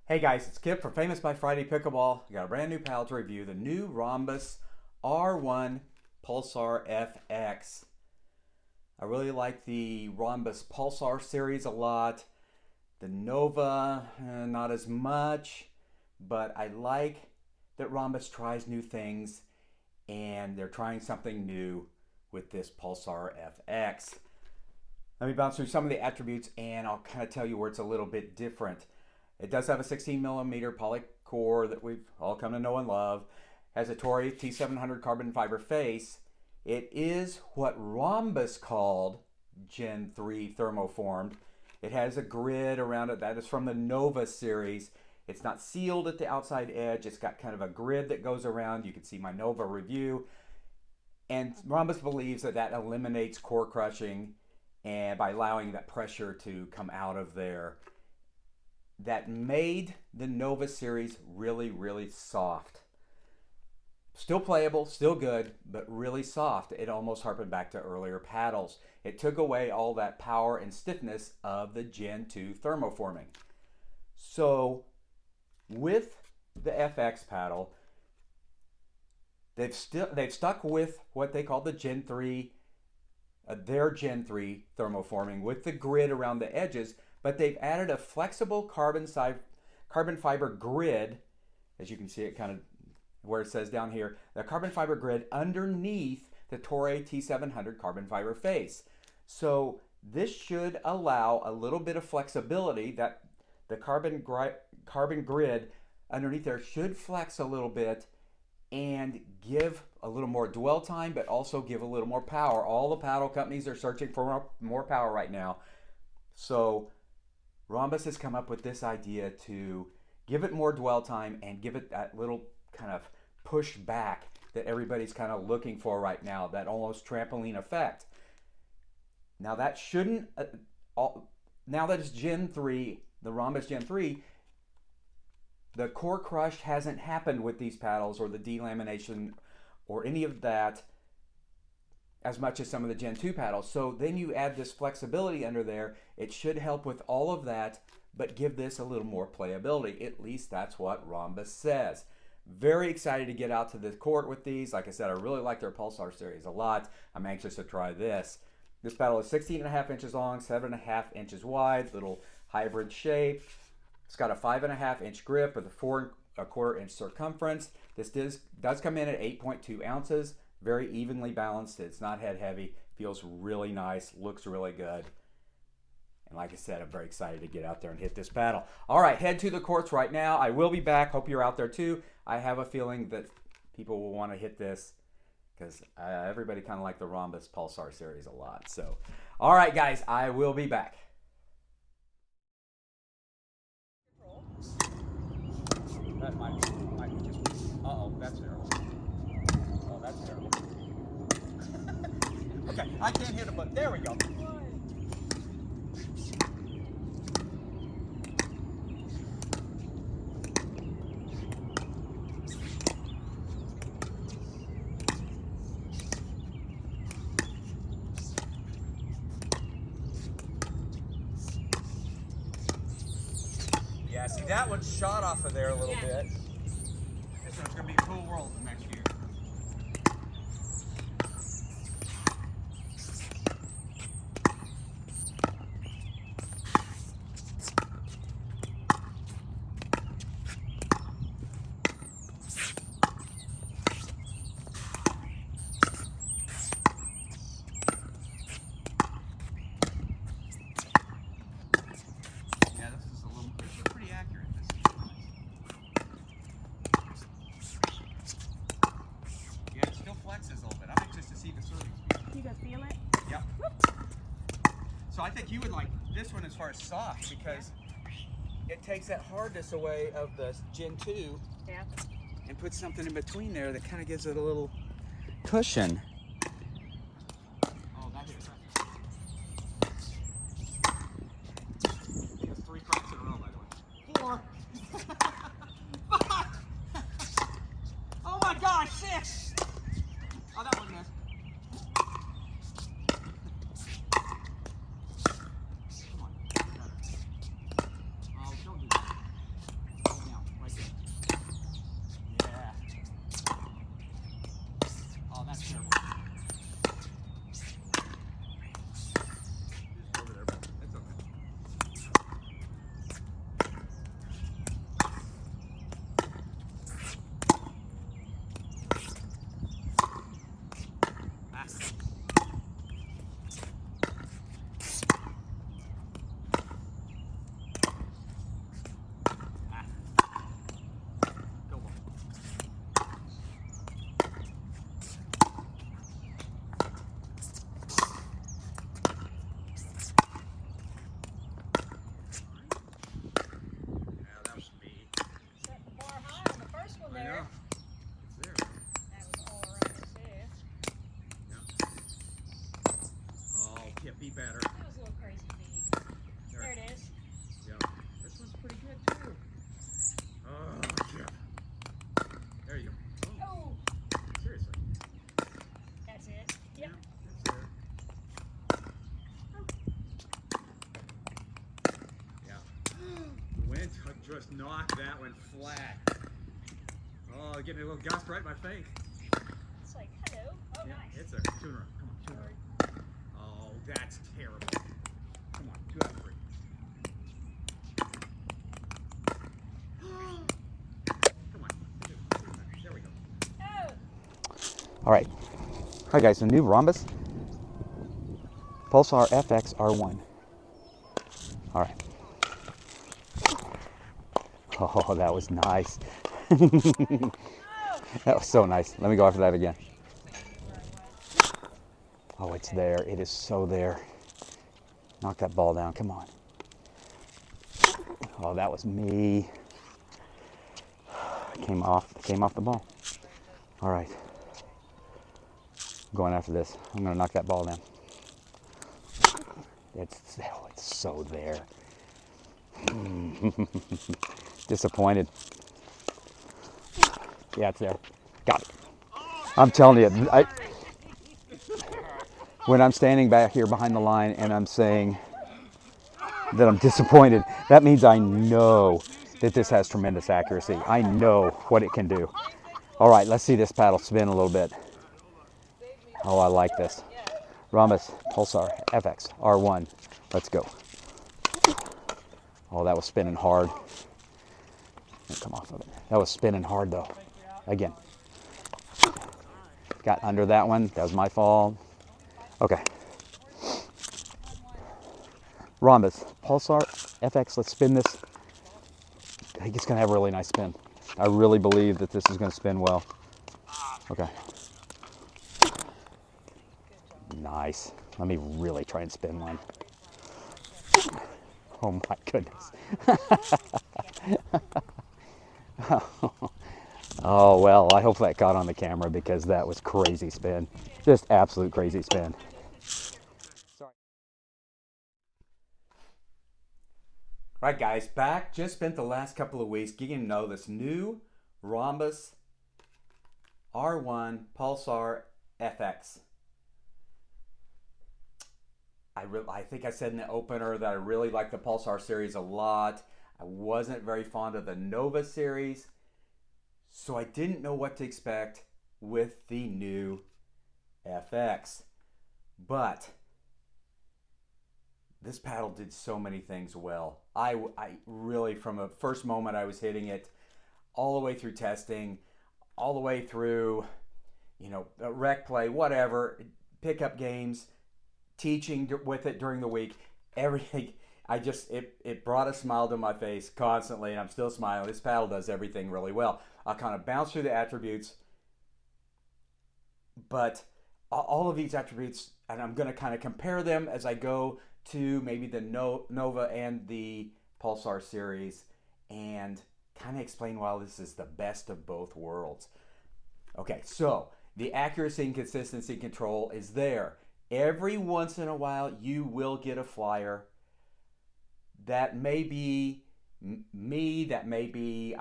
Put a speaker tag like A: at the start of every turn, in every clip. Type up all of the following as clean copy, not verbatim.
A: Hey guys, it's Kip from Famous by Friday Pickleball. I got a brand new paddle to review, the new Ronbus R1 Pulsar FX. I really like the Ronbus Pulsar series a lot. The Nova, not as much, but I like that Ronbus tries new things and they're trying something new with this Pulsar FX. Let me bounce through some of the attributes and I'll kind of tell you where it's a little bit different. It does have a 16mm poly core that we've all come to know and love. Has a Toray T700 carbon fiber face. It is what Ronbus called Gen 3 thermoformed. It has a grid around it that is from the Nova series. It's not sealed at the outside edge. It's got kind of a grid that goes around. You can see my Nova review. And Ronbus believes that that eliminates core crushing and by allowing that pressure to come out of there. That made the Nova series really, really soft. Still playable, still good, but really soft. It almost harkened back to earlier paddles. It took away all that power and stiffness of the Gen 2 thermoforming. So with the FX paddle, they've stuck with what they call the Gen 3, their Gen 3 thermoforming with the grid around the edges, but they've added a flexible carbon fiber grid, as you can see it kind of where it says down here, the carbon fiber grid underneath the Toray T700 carbon fiber face. So this should allow a little bit of flexibility, that the carbon grid underneath there should flex a little bit and give a little more dwell time, but also give a little more power. All the paddle companies are searching for more power right now. So Ronbus has come up with this idea to give it more dwell time and give it that little kind of push back that everybody's kind of looking for right now, that almost trampoline effect. Now that shouldn't, now that it's Gen 3, the Ronbus Gen 3, the core crush hasn't happened with these paddles or the delamination or any of that as much as some of the Gen 2 paddles. So then you add this flexibility under there. It should help with all of that, but give this a little more playability. At least that's what Ronbus says. Very excited to get out to the court with these. Like I said, I really like their Pulsar series a lot. I'm anxious to try this. This paddle is 16.5 inches long, 7.5 inches wide, little hybrid shape. It's got a 5.5 inch grip with a 4.25 inch circumference. This does come in at 8.2 ounces. Very evenly balanced. It's not head heavy. Feels really nice. Looks really good. And like I said, I'm very excited to get out there and hit this paddle. All right, head to the courts right now. I will be back. Hope you're out there too. I have a feeling that people will want to hit this because everybody kind of liked the Ronbus Pulsar series a lot. So, all right, guys, I will be back. That might be just. Uh-oh, that's terrible. Oh, that's terrible. Okay, I can't hit it, but there we go. Yeah, see, that one shot off of there a little bit. This one's going to be a cool world next year.
B: You can feel it?
A: Yep. So I think you would like this one as far as soft because it takes that hardness away of the Gen 2 and puts something in between there that kind of gives it a little cushion. Oh, that hit it. He has 3 cracks in a row, by the way. 4. 5. Oh my gosh, 6. Oh, that one missed. Come on. Oh, don't do that. better.
B: That was a little crazy feed. There it is.
A: Yeah. This one's pretty good too. Oh, yeah. There you go.
B: Oh,
A: Seriously.
B: that's it. Yep.
A: That's it. Yeah. The wind just knocked that one flat. Oh, getting a little gust right in my face.
B: It's like, hello. Oh,
A: Yeah,
B: nice.
A: it's a tuner. Come on, tuner. Oh, that's terrible. Come on, 2 out of 3. Come on. There we go.
B: Oh.
A: All right. All right, guys, the new Ronbus Pulsar FX R1. All right. Oh, that was nice. That was so nice. Let me go after that again. Oh, it's there. It is so there. Knock that ball down. Come on. Oh, that was me. Came off the ball. All right. I'm going after this. I'm going to knock that ball down. It's so there. Disappointed. Yeah, it's there. Got it. I'm telling you, when I'm standing back here behind the line and I'm saying that I'm disappointed, that means I know that this has tremendous accuracy. I know what it can do. All right, let's see this paddle spin a little bit. Oh, I like this. Ronbus Pulsar FX R1. Let's go. Oh, that was spinning hard. Come off of it. That was spinning hard though. Again. Got under that one. That was my fault. Okay. Ronbus Pulsar FX. Let's spin this. I think it's going to have a really nice spin. I really believe that this is going to spin well. Okay. Nice. Let me really try and spin one. Oh my goodness. Oh, well, I hope that got on the camera because that was crazy spin. Just absolute crazy spin. Sorry. All right, guys, back. Just spent the last couple of weeks getting to know this new Ronbus R1 Pulsar FX. I think I said in the opener that I really like the Pulsar series a lot. I wasn't very fond of the Nova series, so I didn't know what to expect with the new FX. But this paddle did so many things well. I really, from the first moment I was hitting it, all the way through testing, all the way through, rec play, whatever, pickup games, teaching with it during the week, everything. It brought a smile to my face constantly, and I'm still smiling. This paddle does everything really well. I'll kind of bounce through the attributes, but all of these attributes, and I'm going to kind of compare them as I go to maybe the Nova and the Pulsar series, and kind of explain why this is the best of both worlds. Okay, so the accuracy and consistency control is there. Every once in a while, you will get a flyer that may be me, that may be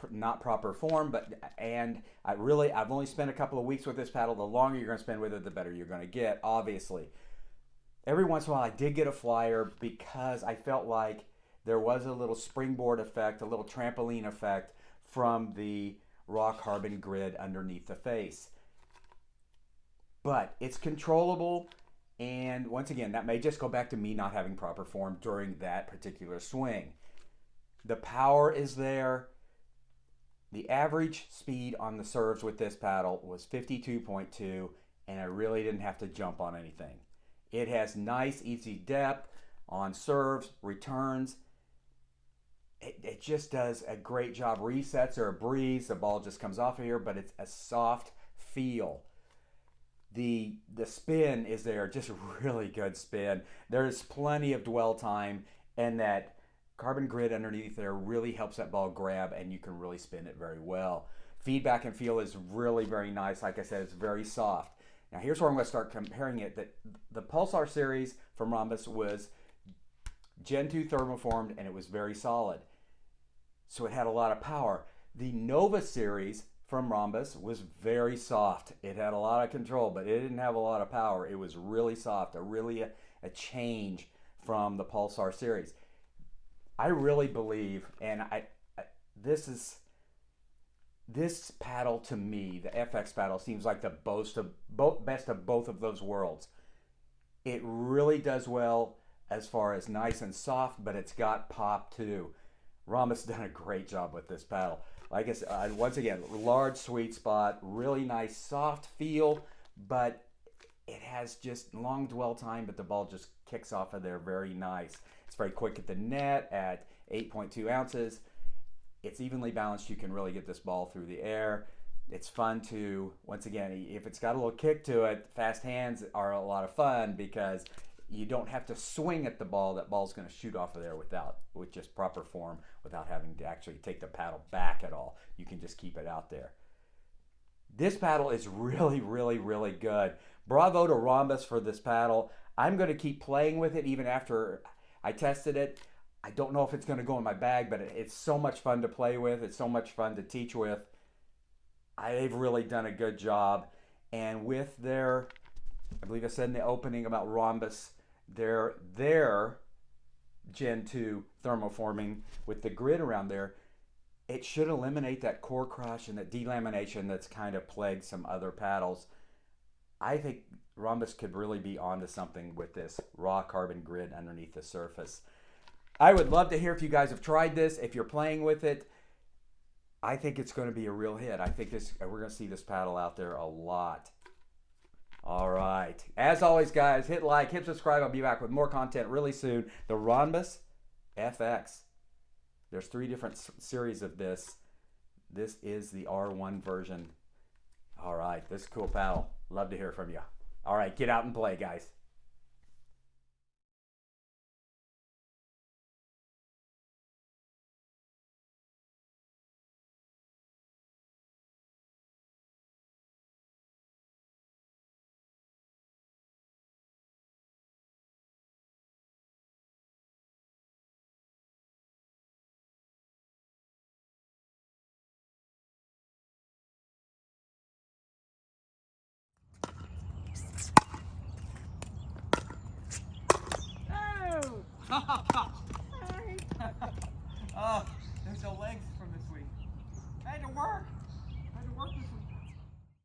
A: not proper form, I've only spent a couple of weeks with this paddle. The longer you're going to spend with it, the better you're going to get, obviously. Every once in a while, I did get a flyer because I felt like there was a little springboard effect, a little trampoline effect from the raw carbon grid underneath the face. But it's controllable, and once again, that may just go back to me not having proper form during that particular swing. The power is there. The average speed on the serves with this paddle was 52.2, and I really didn't have to jump on anything. It has nice, easy depth on serves, returns. It just does a great job. Resets are a breeze. The ball just comes off of here, but it's a soft feel. The spin is there, just really good spin. There's plenty of dwell time, and that carbon grid underneath there really helps that ball grab, and you can really spin it very well. Feedback and feel is really very nice. Like I said, it's very soft. Now here's where I'm going to start comparing it. The Pulsar series from Ronbus was Gen 2 thermoformed, and it was very solid. So it had a lot of power. The Nova series from Ronbus was very soft. It had a lot of control, but it didn't have a lot of power. It was really soft, a change from the Pulsar series. I really believe, and this paddle to me, the FX paddle, seems like the best of both of those worlds. It really does well as far as nice and soft, but it's got pop too. Ronbus done a great job with this paddle. Like I said, once again, large sweet spot, really nice soft feel, but it has just long dwell time, but the ball just kicks off of there very nice. It's very quick at the net at 8.2 ounces. It's evenly balanced. You can really get this ball through the air. It's fun to, once again, if it's got a little kick to it, fast hands are a lot of fun because you don't have to swing at the ball. That ball's going to shoot off of there with just proper form, without having to actually take the paddle back at all. You can just keep it out there. This paddle is really, really, really good. Bravo to Ronbus for this paddle. I'm going to keep playing with it even after I tested it. I don't know if it's going to go in my bag, but it's so much fun to play with. It's so much fun to teach with. They've really done a good job. And with their, I believe I said in the opening about Ronbus, their Gen 2 thermoforming with the grid around there, it should eliminate that core crush and that delamination that's kind of plagued some other paddles. I think Ronbus could really be onto something with this raw carbon grid underneath the surface. I would love to hear if you guys have tried this, if you're playing with it. I think it's going to be a real hit. I think we're going to see this paddle out there a lot. All right. As always, guys, hit like, hit subscribe. I'll be back with more content really soon. The Ronbus FX. There's 3 different series of this. This is the R1 version. All right. This is a cool paddle. Love to hear from you. All right. Get out and play, guys.
B: Sorry.
A: Oh, there's no legs from this week. I had to work.